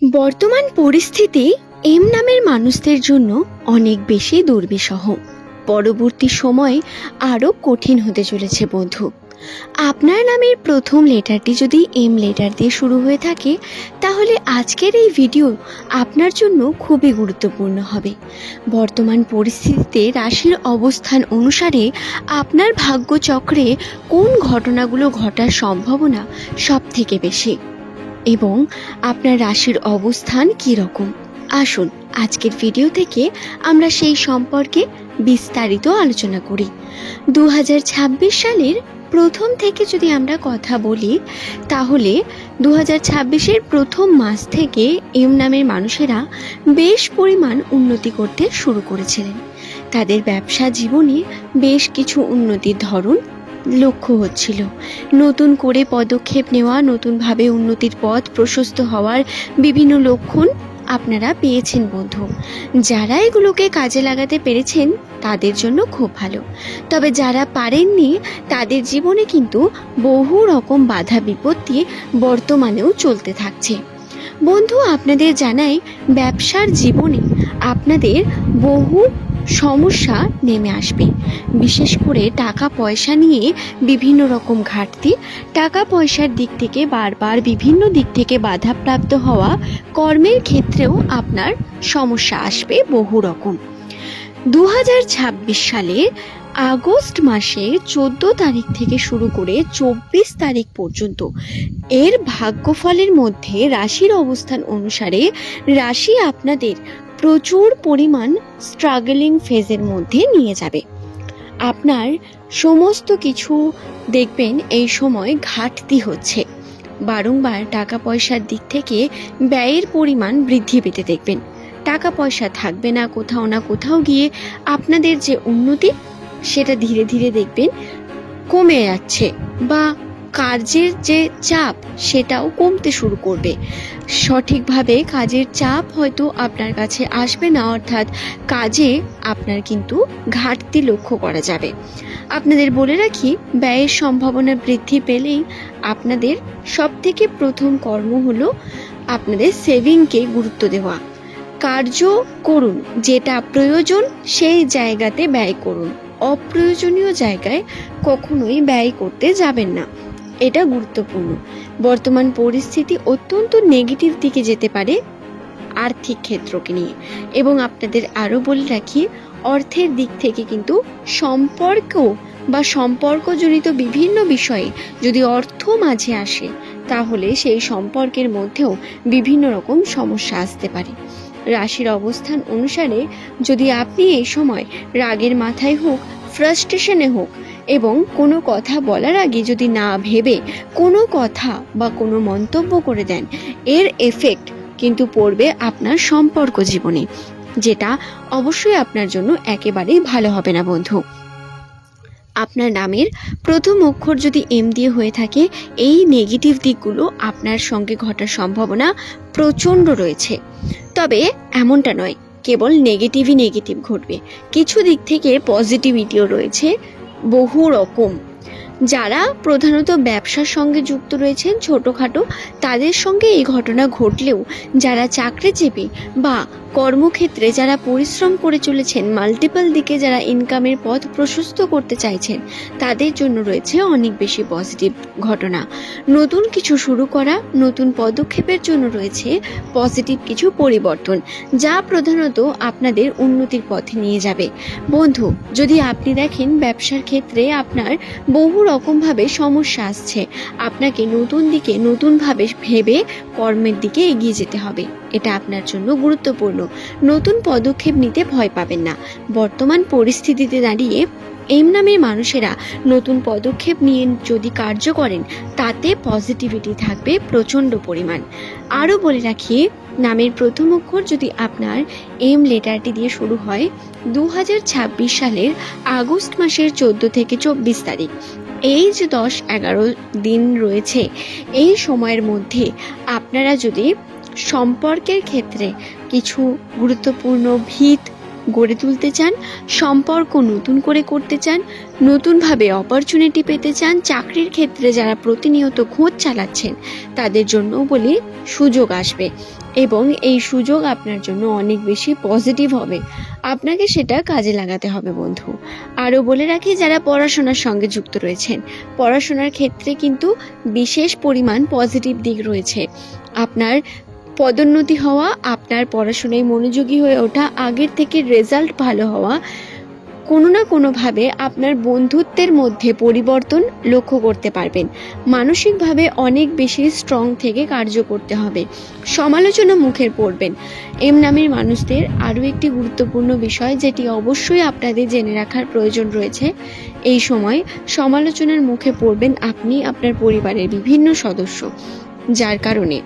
বর্তমান পরিস্থিতি এম নামের মানুষদের জন্য অনেক বেশি দুর্বিষহ। পরবর্তী সময় আরও কঠিন হতে চলেছে বন্ধু। আপনার নামের প্রথম লেটারটি যদি এম লেটার দিয়ে শুরু হয়ে থাকে, তাহলে আজকের এই ভিডিও আপনার জন্য খুবই গুরুত্বপূর্ণ হবে। বর্তমান পরিস্থিতিতে রাশির অবস্থান অনুসারে আপনার ভাগ্যচক্রে কোন ঘটনাগুলো ঘটার সম্ভাবনা সব থেকে বেশি এবং আপনার রাশির অবস্থান কী রকম, আসুন আজকের ভিডিও থেকে আমরা সেই সম্পর্কে বিস্তারিত আলোচনা করি। 2026 সালের প্রথম থেকে যদি আমরা কথা বলি, তাহলে 2026-এর প্রথম মাস থেকে এম নামের মানুষেরা বেশ পরিমাণ উন্নতি করতে শুরু করেছিলেন। তাদের ব্যবসা জীবনে বেশ কিছু উন্নতির ধরন লক্ষ্য হচ্ছিল। নতুন করে পদক্ষেপ নেওয়া, নতুনভাবে উন্নতির পথ প্রশস্ত হওয়ার বিভিন্ন লক্ষণ আপনারা পেয়েছেন বন্ধু। যারা এগুলোকে কাজে লাগাতে পেরেছেন তাদের জন্য খুব ভালো, তবে যারা পারেননি তাদের জীবনে কিন্তু বহু রকম বাধা বিপত্তি বর্তমানেও চলতে থাকছে। বন্ধু, আপনাদের জানাই, ব্যবসার জীবনে আপনাদের বহু সমস্যা নেমে আসবে। বিশেষ করে টাকা পয়সা নিয়ে বিভিন্ন রকম ঘাটতি, টাকা পয়সার দিক থেকে বারবার বিভিন্ন দিক থেকে বাধাপ্রাপ্ত হওয়া, কর্মের ক্ষেত্রেও আপনার সমস্যা আসবে বহু রকম। 2026 সালে আগস্ট মাসের 14 তারিখ থেকে শুরু করে 24 তারিখ পর্যন্ত এর ভাগ্যফলের মধ্যে রাশির অবস্থান অনুসারে রাশি আপনাদের প্রচুর পরিমাণ স্ট্রাগলিং ফেজের মধ্যে নিয়ে যাবে। আপনার সমস্ত কিছু দেখবেন এই সময় ঘাটতি হচ্ছে। বারংবার টাকা পয়সার দিক থেকে ব্যয়ের পরিমাণ বৃদ্ধি পেতে দেখবেন। টাকা পয়সা থাকবে না, কোথাও না কোথাও গিয়ে আপনাদের যে উন্নতি সেটা ধীরে ধীরে দেখবেন কমে যাচ্ছে, বা কাজের যে চাপ সেটাও কমতে শুরু করবে। সঠিকভাবে কাজের চাপ হয়তো আপনার কাছে আসবে না, অর্থাৎ কাজে আপনার কিন্তু ঘাটতি লক্ষ্য করা যাবে। আপনাদের বলে রাখি, ব্যয়ের সম্ভাবনা বৃদ্ধি পেলেই আপনাদের সবথেকে প্রথম কর্ম হলো আপনাদের সেভিংকে গুরুত্ব দেওয়া। কার্য করুন, যেটা প্রয়োজন সেই জায়গাতে ব্যয় করুন, অপ্রয়োজনীয় জায়গায় কখনোই ব্যয় করতে যাবেন না, এটা গুরুত্বপূর্ণ। বর্তমান পরিস্থিতি অত্যন্ত নেগেটিভ দিকে যেতে পারে আর্থিক ক্ষেত্রকে নিয়ে। এবং আপনাদের আরও বলে রাখি, অর্থের দিক থেকে কিন্তু সম্পর্কজনিত বিভিন্ন বিষয়ে যদি অর্থ মাঝে আসে, তাহলে সেই সম্পর্কের মধ্যেও বিভিন্ন রকম সমস্যা আসতে পারে। রাশির অবস্থান অনুসারে যদি আপনি এই সময় রাগের মাথায় হোক, ফ্রাস্ট্রেশনে হোক, এবং কোনো কথা বলার আগে যদি না ভেবে কোনো কথা বা কোনো মন্তব্য করে দেন, এর এফেক্ট কিন্তু পড়বে আপনার সম্পর্ক জীবনে, যেটা অবশ্যই আপনার জন্য একেবারেই ভালো হবে না বন্ধু। আপনার নামের প্রথম অক্ষর যদি এম দিয়ে হয়ে থাকে, এই নেগেটিভ দিকগুলো আপনার সঙ্গে ঘটার সম্ভাবনা প্রচণ্ড রয়েছে। তবে এমনটা নয় কেবল নেগেটিভ ঘটবে, কিছু দিক থেকে পজিটিভিটিও রয়েছে বহু রকম। যারা প্রধানত ব্যবসার সঙ্গে যুক্ত রয়েছেন ছোটোখাটো, তাদের সঙ্গে এই ঘটনা ঘটলেও যারা চাকরিজীবী বা কর্মক্ষেত্রে যারা পরিশ্রম করে চলেছেন, মাল্টিপল দিকে যারা ইনকামের পথ প্রশস্ত করতে চাইছেন, তাদের জন্য রয়েছে অনেক বেশি পজিটিভ ঘটনা। নতুন কিছু শুরু করা, নতুন পদক্ষেপের জন্য রয়েছে পজিটিভ কিছু পরিবর্তন, যা প্রধানত আপনাদের উন্নতির পথে নিয়ে যাবে। বন্ধু, যদি আপনি দেখেন ব্যবসার ক্ষেত্রে আপনার বহু রকমভাবে সমস্যা আসছে, আপনাকে নতুন দিকে নতুনভাবে ভেবে কর্মের দিকে এগিয়ে যেতে হবে, এটা আপনার জন্য গুরুত্বপূর্ণ। নতুন পদক্ষেপ নিতে ভয় পাবেন না। বর্তমান পরিস্থিতিতে দাঁড়িয়ে এম নামের মানুষেরা নতুন পদক্ষেপ নিয়ে যদি কার্য করেন, তাতে পজিটিভিটি থাকবে প্রচণ্ড পরিমাণ। আরও বলে রাখি, নামের প্রথম অক্ষর যদি আপনার এম লেটারটি দিয়ে শুরু হয় 2026 সালের আগস্ট মাসের 14 থেকে 24 তারিখ, এই যে 10-11 দিন রয়েছে, এই সময়ের মধ্যে আপনারা যদি সম্পর্কের ক্ষেত্রে কিছু গুরুত্বপূর্ণ ভিত গড়ে তুলতে চান, সম্পর্ক নতুন করে করতে চান, নতুনভাবে অপরচুনিটি পেতে চান, চাকরির ক্ষেত্রে যারা প্রতিনিয়ত খোঁজ চালাচ্ছেন তাদের জন্য বলি সুযোগ আসবে। এবং এই সুযোগ আপনার জন্য অনেক বেশি পজিটিভ হবে। আপনাকে সেটা কাজে লাগাতে হবে বন্ধু। আরও বলে রাখি, যারা পড়াশোনার সঙ্গে যুক্ত রয়েছেন, পড়াশোনার ক্ষেত্রে কিন্তু বিশেষ পরিমাণ পজিটিভ দিক রয়েছে। আপনার পদোন্নতি হওয়া, আপনার পড়াশোনায় মনোযোগী হয়ে ওঠা, আগের থেকে রেজাল্ট ভালো হওয়া, কোনো না কোনোভাবে আপনার বন্ধুত্বের মধ্যে পরিবর্তন লক্ষ্য করতে পারবেন। মানসিকভাবে অনেক বেশি স্ট্রং থেকে কার্য করতে হবে। সমালোচনা মুখে পড়বেন। এম নামের মানুষদের আরও একটি গুরুত্বপূর্ণ বিষয়, যেটি অবশ্যই আপনাদের জেনে রাখার প্রয়োজন রয়েছে, এই সময় সমালোচনার মুখে পড়বেন আপনি, আপনার পরিবারের বিভিন্ন সদস্য, যার কারণে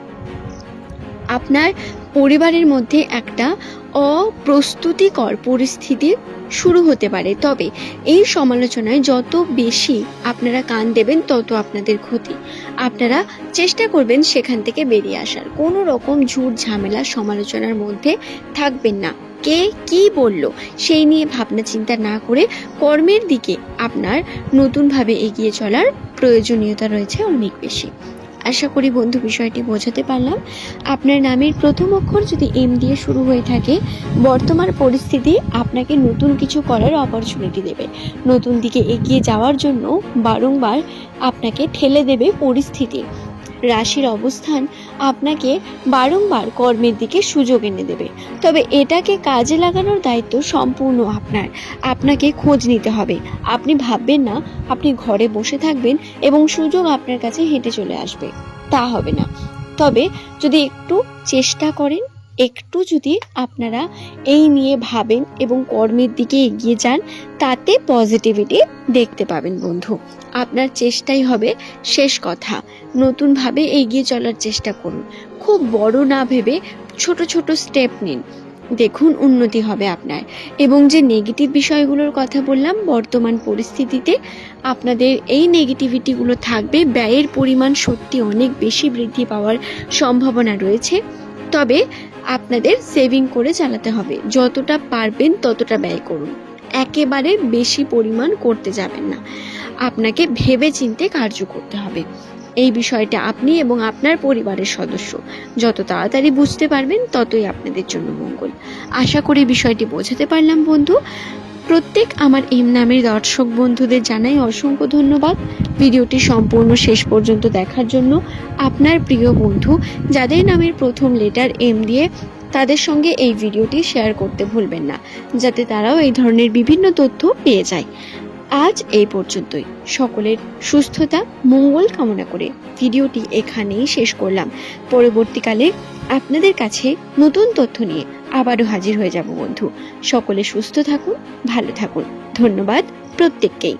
আপনার পরিবারের মধ্যে একটা অপ্রস্তুতিকর পরিস্থিতি শুরু হতে পারে। তবে এই সমালোচনায় যত বেশি আপনারা কান দেবেন তত আপনাদের ক্ষতি। আপনারা চেষ্টা করবেন সেখান থেকে বেরিয়ে আসার। কোনো রকম ঝুট ঝামেলা সমালোচনার মধ্যে থাকবেন না। কে কি বলল সেই নিয়ে ভাবনা চিন্তা না করে কর্মের দিকে আপনার নতুনভাবে এগিয়ে চলার প্রয়োজনীয়তা রয়েছে অনেক বেশি। আশা করি বন্ধু বিষয়টি বোঝাতে পারলাম। আপনার নামের প্রথম অক্ষর যদি এম দিয়ে শুরু হয়ে থাকে, বর্তমান পরিস্থিতি আপনাকে নতুন কিছু করার অপরচুনিটি দেবে। নতুন দিকে এগিয়ে যাওয়ার জন্য বারংবার আপনাকে ঠেলে দেবে পরিস্থিতি। রাশির অবস্থান আপনাকে বারংবার কর্মের দিকে সুযোগ এনে দেবে। তবে এটাকে কাজে লাগানোর দায়িত্ব সম্পূর্ণ আপনার। আপনাকে খোঁজ নিতে হবে। আপনি ভাববেন না আপনি ঘরে বসে থাকবেন এবং সুযোগ আপনার কাছে হেঁটে চলে আসবে, তা হবে না। তবে যদি একটু চেষ্টা করেন, একটু যদি আপনারা এই নিয়ে ভাবেন এবং কর্মের দিকে এগিয়ে যান, তাতে পজিটিভিটি দেখতে পাবেন বন্ধু। আপনার চেষ্টাই হবে শেষ কথা। নতুনভাবে এগিয়ে চলার চেষ্টা করুন। খুব বড় না ভেবে ছোট ছোট স্টেপ নিন, দেখুন উন্নতি হবে আপনার। এবং যে নেগেটিভ বিষয়গুলোর কথা বললাম, বর্তমান পরিস্থিতিতে আপনাদের এই নেগেটিভিটিগুলো থাকবে। ব্যয়ের পরিমাণ সত্যি অনেক বেশি বৃদ্ধি পাওয়ার সম্ভাবনা রয়েছে। তবে আপনাদের সেভিং করে চালাতে হবে। যতটা পারবেন ততটা ব্যয় করুন, একেবারে বেশি পরিমাণ করতে যাবেন না। আপনাকে ভেবে চিন্তে কার্য করতে হবে। এই বিষয়টা আপনি এবং আপনার পরিবারের সদস্য যত তাড়াতাড়ি বুঝতে পারবেন ততই আপনাদের জন্য মঙ্গল। আশা করি বিষয়টি বোঝাতে পারলাম বন্ধু। প্রত্যেক আমার এম নামের দর্শক বন্ধুদের জানাই অসংখ্য ধন্যবাদ ভিডিওটি সম্পূর্ণ শেষ পর্যন্ত দেখার জন্য। আপনার প্রিয় বন্ধু যাদের নামের প্রথম লেটার এম দিয়ে, তাদের সঙ্গে এই ভিডিওটি শেয়ার করতে ভুলবেন না, যাতে তারাও এই ধরনের বিভিন্ন তথ্য পেয়ে যায়। আজ এই পর্যন্তই। সকলের সুস্থতা মঙ্গল কামনা করে ভিডিওটি এখানেই শেষ করলাম। পরবর্তীকালে আপনাদের কাছে নতুন তথ্য নিয়ে আবারও হাজির হয়ে যাব বন্ধু। সকলে সুস্থ থাকুন, ভালো থাকুন। ধন্যবাদ প্রত্যেককেই।